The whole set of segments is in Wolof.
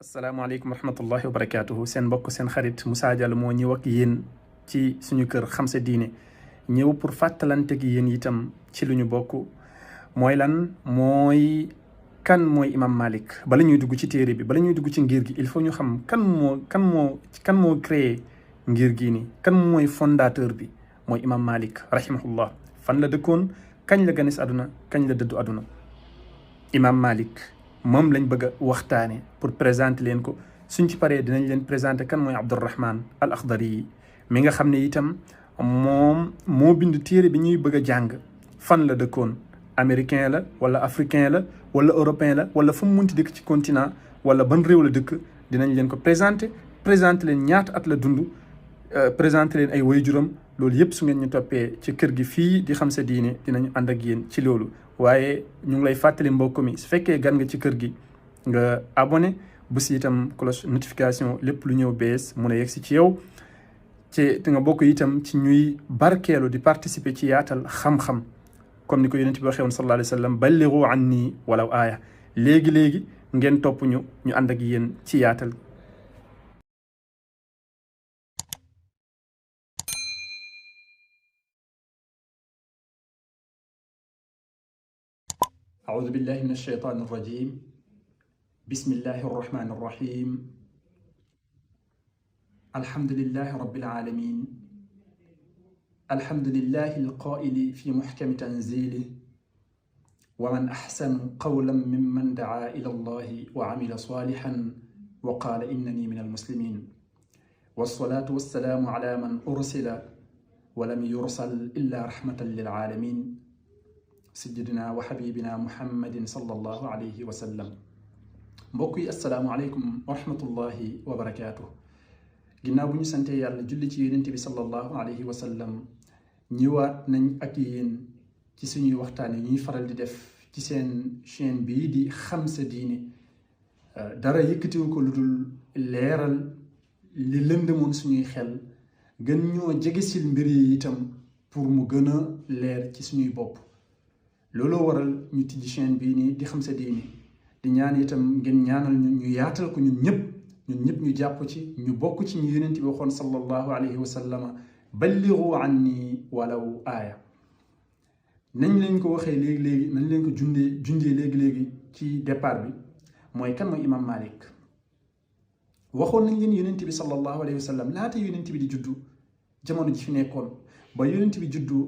asalaamaaleykum wa rahmatullahi wa barakaatuhu seen mbokk seen xarit Moussa Diallo moo ñëw ak yéen ci suñu kër xam sa diine ñëw pour fàttalante gi yéen itam ci lu ñu bokk mooy lan mooy kan mooy imam Malik. bala ñuy dugg ci téere bi bala ñuy dugg ci ngir gi il faut ñu xam kan moo créé ngir gi ni kan mooy fondateur bi mooy imam Malik rahimahullah. fan la dëkkoon, kañ la ganes àdduna, kañ la dëddu àdduna. imam Malik moom lañ bëgg a waxtaane pour présenter leen ko. suñ ci paree dinañ leen présenter kan mooy Abdurrahman al Akhdari mi nga xam ne itam moom moo bind téere bi ñuy bëgg a jàng. fan la dëkkoon, américain la wala africain la wala européen la wala fu mu munti dëkk ci continent wala ban réew la dëkk, dinañ leen ko présenter leen ñaata at la dund, présenter leen ay waajuram. loolu yëpp su ngeen ñu toppee ci kër gi fii di xam sa diine dinañu ànd ak yéen ci loolu. waaye ñu ngi lay fàttali mbokk mi, su fekkee gan nga ci kër gi nga abonné bu si itam cloche notification lépp lu ñëw bees mun a yegg si ci yow te nga bokk itam ci ñuy barkeelu di participer ci yaatal xam-xam comme ni ko yonent bi waxee woon sallallahu alayhi wa sallam ballighu anni walaw aaya. léegi ngeen topp ñu ànd ak yéen ci yaatal. أعوذ بالله من الشيطان الرجيم بسم الله الرحمن الرحيم الحمد لله رب العالمين الحمد لله القائل في محكم تنزيله ومن أحسن قولا ممن دعا إلى الله وعمل صالحا وقال إنني من المسلمين والصلاة والسلام على من أرسل ولم يرسل إلا رحمة للعالمين سيدنا وحبيبنا محمد صلى الله عليه وسلم. mbokk yi asalaamualeykum wa rahmatullahi wa barakaatu. ginnaaw bu ñu sante yàlla julli ci yonent bi sallallahu alayhi wa sallam ñëwaat nañ ak yéen ci suñuy waxtaan yi ñuy faral di def ci seen chaîne bii di xam sa diine. dara yëkkatiwu ko lu dul leeral li lëndëmoon suñuy xel, gën ñoo jegesil mbir yi itam pour mu gën a leer ci suñuy bopp. looloo waral ñu tijji chaîne bii nii di xam sa diine, di ñaan itam ngeen ñaanal ñu yaatal ko ñun ñëpp ñu jàpp ci, ñu bokk ci ñu yonent bi waxoon sallallahu alayhi wa sallama ballighu anni walaw aaya. nañ leen ko waxee léegi nañ leen ko junjee léegi ci départ bi mooy kan mooy imam Malik. waxoon nañ leen yonent bi sallallahu alayhi wa sallam laata yonent bi di juddu jamono ji fi nekkoon ba yonent bi juddu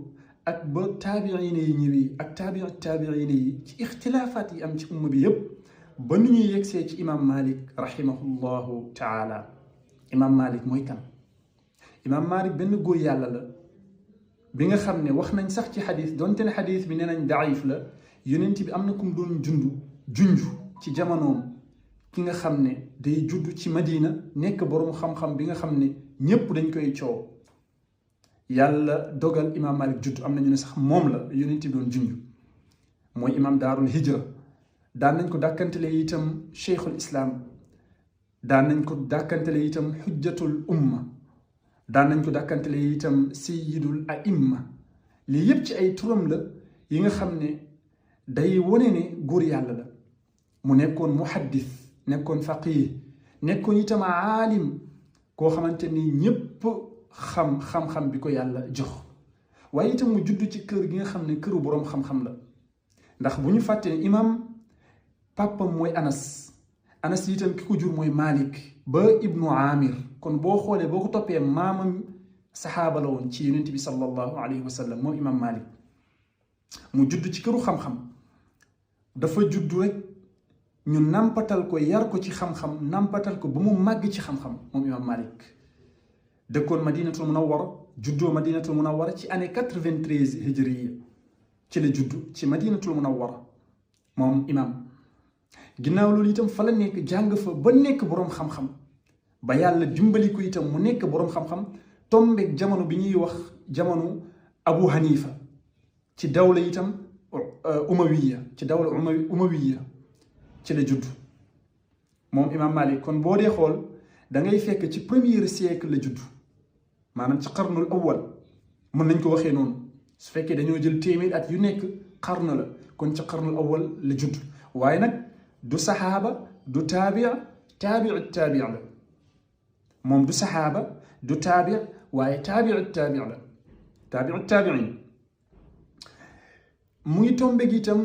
ak ba taabiina yi ñëwee ak taabiina yi ci ixtilaafaat yi am ci umma bi yëpp ba nu ñuy yegsee ci imam Malik rahimahullahu taala. imam Malik mooy kan? imam Malik benn góor yàlla la bi nga xam ne wax nañ sax ci xadis, donte ne xadis bi nee nañ daif la, yonent bi am na kum doon junj ci jamonoom, ki nga xam ne day judd ci Madina nekk boroom xam-xam bi nga xam ne ñépp dañ koy coow. yàlla dogal imam Malik judd, am nañu ne sax moom la yonent bi doon junj, mooy imam daarul hijra. daan nañ ko dàkkantale itam cheikhul islam, daan nañ ko dàkkantale itam xujjatul umma, daan nañ ko dàkkantale itam sayyidul aimma. lii yépp ci ay turam la yi nga xam ne day wone ne góor yàlla la. mu nekkoon muhaddis, nekkoon faqih, nekkoon itam aalim koo xamante ni ñépp xam-xam bi ko yàlla jox. waaye itam mu judd ci kër gi nga xam ne këru boroom xam-xam la. ndax bu ñu fàtte ne imam papam mooy Anas itam ki ko jur mooy Malik ba ibnu Amir. kon boo xoolee boo ko toppee maamam saxaaba la woon ci yonent bi sallallahu alayhi wa sallam moom imam Malik. mu judd ci këru xam-xam, dafa judd rek ñu nampatal ko, yar ko ci xam-xam, nampatal ko ba mu màgg ci xam-xam moom imam Malik. dëkkoon Madinatul Munawwara, juddoo Madinatul Munawwara ci année 93 hijriya ci la juddu ci Madinatul Munawwara moom imam. ginnaaw loolu itam fa la nekk, jàng fa ba nekk boroom xam-xam, ba yàlla dimbali ko itam mu nekk boroom xam-xam tombeeg jamono bi ñuy wax jamono Abu Hanifa ci dawla itam umawiya, ci dawla umawiya ci la judd moom imam Malik. kon boo dee xool da ngay fekk ci premier siècle la judd, maanaam ci qarnul awwal mën nañ ko waxee noonu. su fekkee dañoo jël téeméer at yu nekk qarn la, kon ci qarnul awwal la judd. waaye nag du saxaaba, du taabia, taabiu taabi la moom du saxaaba du taabi waaye taabiu taabi la taabiu taabiin mu ngi tombe gi itam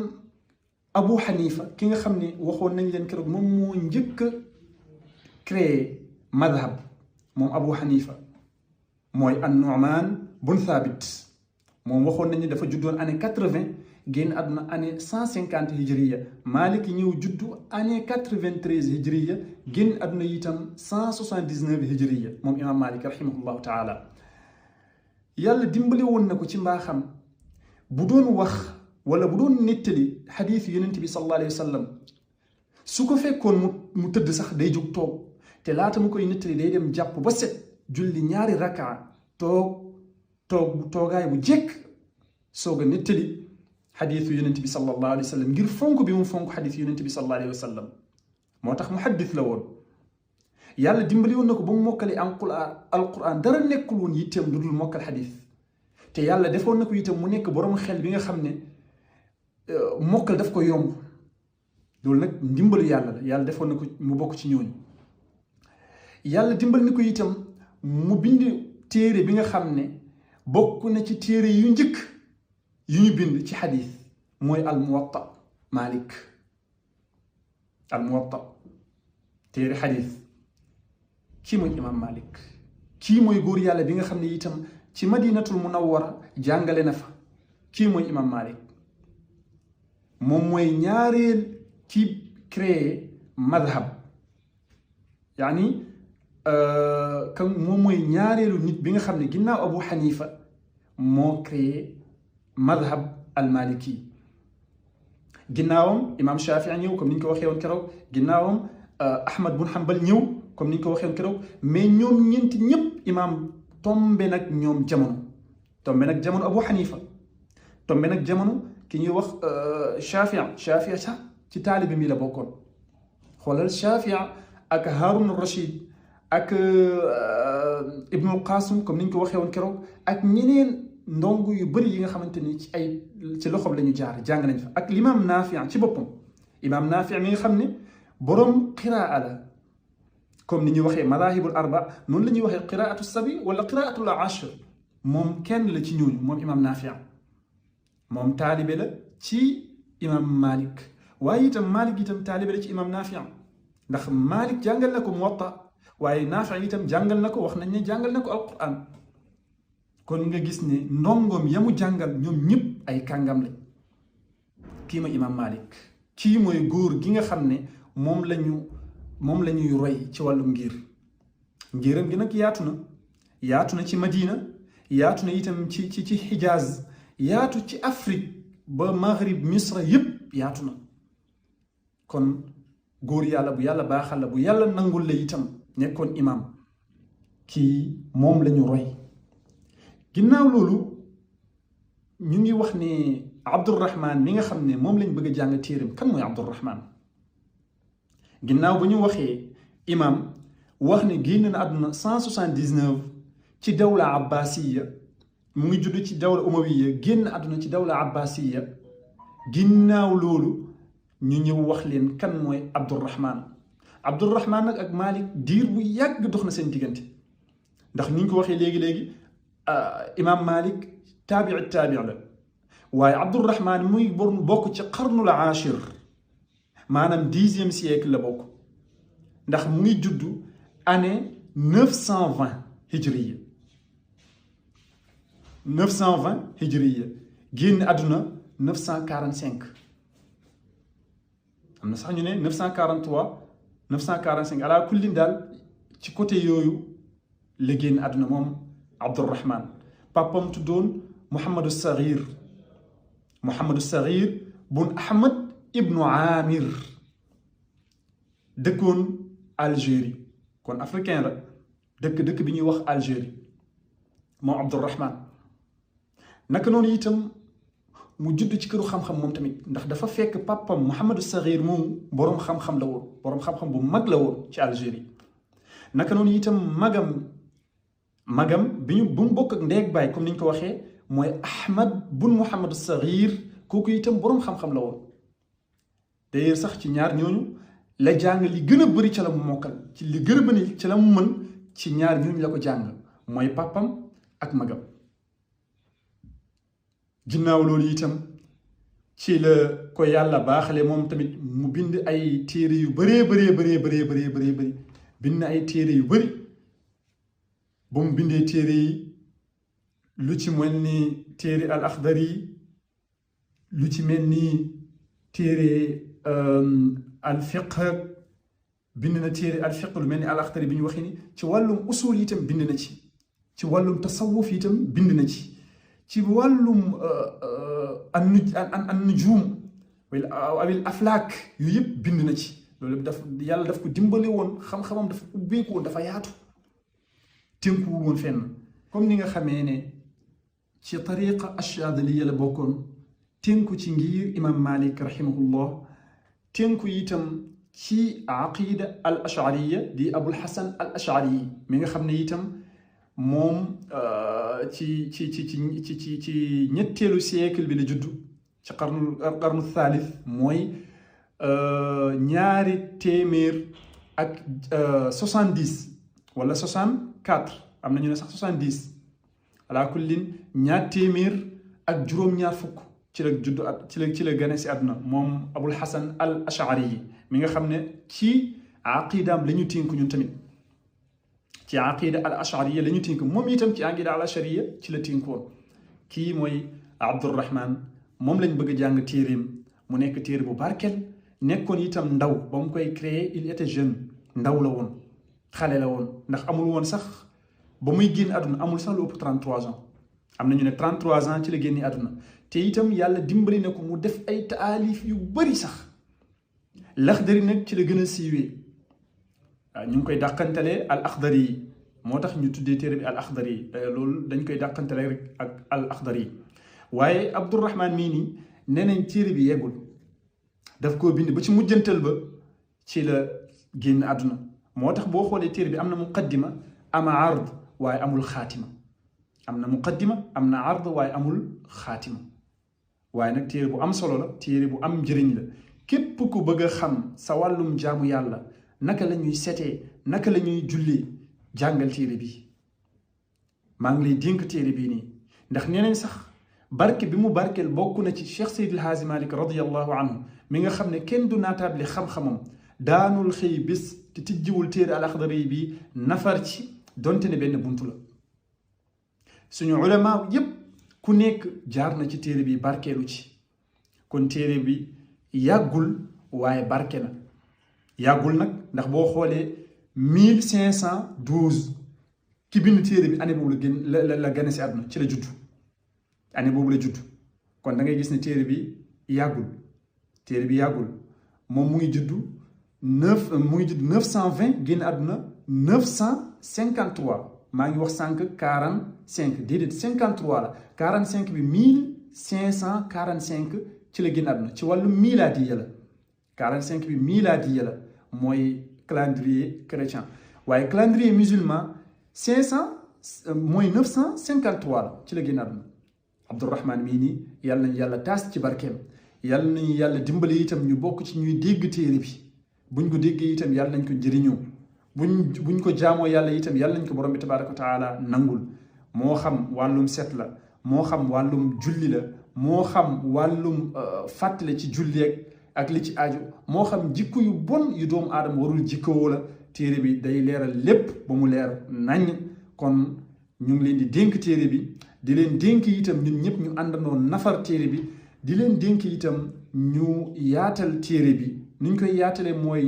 Abu Hanifa ki nga xam ne waxoon nañ leen keroog moom moo njëkk a créé madhab moom Abu Hanifa mooy an-Nu'man bun Thabit moom waxoon nañ ne dafa juddoon année 80 génn àdduna année 150 hijriya Malik ñëw juddu année 93 hijriya génn àdduna itam 179 hijriya moom imam Malik rahimahullahu taala yàlla dimbali woon na ko ci mbaaxam bu doon wax wala bu doon nettali xadiis yonent bi sallallahu alayhi wa sallam su ko fekkoon mu tëdd sax day jóg toog te laata mu koy nettali day dem jàpp ba set julli ñaari rakaa toogaay bu jekk soog a nettali xadiisu yonent bi sallallahu alayhi wa sallam ngir fonk bi mu fonk xadiis yonent bi sallallahu alayhi wa sallam moo tax muhaddis la woon yàlla dimbali woon na ko ba mu mokkali alquran dara nekkul woon yitteem lu dul mokkal xadiis te yàlla defoon na ko itam mu nekk borom xel bi nga xam ne mokkal daf ko yomb loolu nag ndimbalu yàlla la yàlla defoon na ko mu bokk ci ñooñu yàlla dimbali na ko itam mu bind téere bi nga xam ne bokk na ci téere yu njëkk yu ñu bind ci xadiis mooy al muwatta Malik al muwatta téere xadiis kii mooy imam Malik kii mooy góor yàlla bi nga xam ne itam ci madinatul munawwara jàngale na fa kii mooy imam Malik moom mooy ñaareel ki créé madhab yaani kan moom mooy ñaareelu nit bi nga xam ne ginnaaw Abu Hanifa moo créé madhab al maliki ginnaawam imam Shafii ñëw comme ni ñu ko waxee woon keroog ginnaawam Ahmad bun Hanbal ñëw comme ni ñu ko waxee woon keroog mais ñoom ñeenti ñëpp imam tombe nag ñoom jamono tombe nag jamono Abu Hanifa tombe nag jamono ki ñuy wax Shafii sax ci taalibe mi la bokkoon xoolal Shafii ak Harun Rashid ak Ibnul Qasim comme ni ñu ko waxee woon keroog ak ñeneen ndongo yu bëri yi nga xamante ni ci loxoom la ñu jaar jàng nañ fa ak l'imam Nafi ci boppam imam Nafi mi nga xam ne borom qiraa la comme ni ñuy waxee madahibul arba noonu la ñuy waxee qiraatu sabi wala qiraatul ashr moom kenn la ci ñooñu moom imam Nafi moom taalibe la ci imam Malik waaye itam Malik itam taalibe la ci imam Nafi ndax Malik jàngal na ko Muwatta waaye Nafi itam jàngal na ko wax nañ ne jàngal na ko alquran kon nga gis ne ndongoom yamu jàngal ñoom ñëpp ay kàngam lañ kii mooy imam Malik kii mooy góor gi nga xam ne moom la ñuy roy ci wàllum ngiram gi nag yaatu na ci Madina yaatu na itam ci Hijaz yaatu ci Afrique ba Maghrib Misra yëpp yaatu na kon góor yàlla bu yàlla baaxal la bu yàlla nangul la itam nekkoon imam kii moom la ñu roy ginnaaw loolu ñu ngi wax ne Abdurrahman mi nga xam ne moom lañ bëgg a jàng téeram kan mooy Abdurrahman ginnaaw ba ñu waxee imam wax ne génn na àdduna 179 ci dawla abbasiya mu ngi judd ci dawla umawiya génn àdduna ci dawla abbasiya ginnaaw loolu ñu ñëw wax leen kan mooy Abdurrahman nag ak Malik diir bu yàgg dox na seen diggante ndax ni ñu ko waxee léegi imam Malik taabii la waaye Abdurrahman muy bokk ci qarnul ashir maanaam 10e siècle la bokk ndax mu ngi juddu année 920 hijriya 920 hijriya génn àdduna 945 am na sax ñu ne 943 945 ala kulli daal ci côté yooyu la génn àdduna moom Abdurrahman papam tuddoon Mouhamadou Saghir bun Ahmad ibnu Amir dëkkoon Algérie kon africain la dëkk bi ñuy wax Algérie moom Abdurrahman naka noonu itam mu judd ci këru xam-xam moom tamit ndax dafa fekk papam Mouhamadou Saghir moom boroom xam-xam la woon boroom xam-xam bu mag la woon ci Algérie naka noonu itam magam bu mu bokk ak ndeeg baay comme ni ñu ko waxee mooy Ahmad bun Mouhamadou Saghir kooku itam boroom xam-xam la woon d'ailleurs sax ci ñaar ñooñu la jàng li gën a bëri ca la mu mokkal ci li gën a bëri ca la mu mën ci ñaar ñooñu la ko jàng mooy pàppam ak magam. ginnaaw loolu itam ci la ko yàlla baaxale moom tamit mu bind ay téere yu bëree bind na ay téere yu bëri ba mu bindee téere yi lu ci mel ni téere al axdari lu ci mel ni téere al fiqh bind na téere al fiqh lu mel ni al axdari bi ñu waxee ni ci wàllum usul itam bind na ci wàllum tasawuf itam bind na ci wàllum an nujum awil aflaak yu yëpp bind na ci. loolu yàlla daf ko dimbale woon xam-xamam dafa ubbeeku woon dafa yaatu tënkuwul woon fenn comme ni nga xamee ne ci tariqa ashadiliya la bokkoon tënku ci ngir imam Malik rahimahullah tënku itam ci aqida al ashariya di abul hasan al ashari mi nga xam ne itam moom ci ñetteelu siècle bi la juddu ci qarnu thalith mooy ñaari téeméer ak 70 wala 64 am na ñu ne sax 70 ala kullin ñaar téeméer ak juróom-ñaar fukk ci la judd at ci la gane si àdduna moom abul hasan al ashari yi mi nga xam ne ci aqidaam la ñu tënk ñun tamit ci aqida al ashariya la ñu tënk moom itam ci aqida al ashariya ci la tënkoon kii mooy Abdurrahman moom lañ bëgg a jàng téeréem mu nekk téere bu barkel nekkoon itam ndaw ba mu koy créer il était jeune ndaw la woon xale la woon ndax amul woon sax ba muy génn àdduna amul sax lu ëpp 33 ans am na ñu ne 33 ans ci la génne àdduna te itam yàlla dimbali na ko mu def ay taalif yu bari sax Laxdari nag ci la gën a siiwee waaw ñu ngi koy dàqantalee al axdari yi moo tax ñu tuddee téere bi al axdari yi loolu dañ koy dàqantalee rek ak al axdari yi waaye Abdurrahman mii nii nee nañ téere bi yeggul daf koo bind ba ci mujjantal ba ci la génn àdduna moo tax boo xoolee téere bi am na muqaddima ama ard waaye amul xaatima am na muqaddima am na ard waaye amul xaatima waaye nag téere bu am solo la téere bu am njëriñ la képp ku bëgg a xam sa wàllum jaamu yàlla naka la ñuy setee naka la ñuy jullee jàngal téere bi maa ngi lay dénk téere bii nii ndax nee nañ sax barke bi mu barkeel bokk na ci Cheikh Seydil Haaji Malik radiyallahu anhu mi nga xam ne kenn du naataable xam-xamam daanul xëy bés te tijjiwul téere al axdari bi nafar ci donte ne benn buntu la suñu ulama yépp ku nekk jaar na ci téere bi barkeelu ci kon téere bi yàggul waaye barke na yàggul nag ndax boo xoolee 1512 ki bind téere bi année boobu la gane si àdduna ci la judd année boobu la judd kon da ngay gis ne téere bi yàggul moom mu ngi judd 920 génn àdduna 953 maa ngi wax sànq 45 déedéet 53 la 45 bi 1545 ci la génn àdduna ci wàllu milaadiya la 45 bi milaadiya la mooy calendrier chrétien waaye calendrier musulman 500 mooy 953 la ci la génn àdduna Abdurrahman mii nii yàlla nañu yàlla taas ci barkeem yàlla nañu yàlla dimbali itam ñu bokk ci ñuy dégg téere bi buñ ko déggee itam yàlla nañ ko njëriñoo buñ ko jaamoo yàlla itam yàlla nañ ko borom bi tabaraka wa taala nangul moo xam wàllum set la moo xam wàllum julli la moo xam wàllum fàttale ci julli ak li ci aju moo xam jikko yu bon yu doomu aadama warul jikkoo la téere bi day leeral lépp ba mu leer naññ kon ñu ngi leen di dénk téere bi di leen dénk itam ñun ñëpp ñu àndandoo nafar téere bi di leen dénk itam ñu yaatal téere bi ni ñu koy yaatalee mooy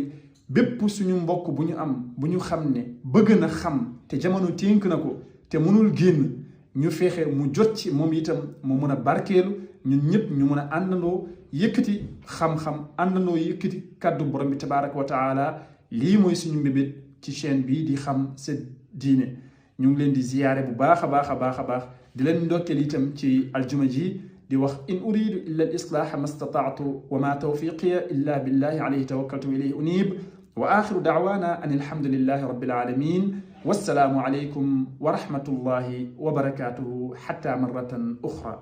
bépp suñu mbokk bu ñu am bu ñu xam ne bëgg na xam te jamono ténk na ko te mënul génn ñu fexe mu jot ci moom itam mu mën a barkeelu ñun ñëpp ñu mën a àndandoo yëkkati xam-xam àndandoo yëkkati kàddu borom bi tabaraka wa taala lii mooy suñu mbébét ci chaîne bii di Xam Sa Diine ñu ngi leen di ziyaare bu baax a baax a baax a baax di leen ndokkeel itam ci aljuma ji di wax in uridu illa al islaaha ma stataatu wa ma tawfiqiya illa billahi alayhi tawakkaltu ilayhi unib wa axiru daawana an alhamdulillahi rabbil alamin wassalaamu alaykum wa rahmatullahi wa barakatuhu hatta marratan uxra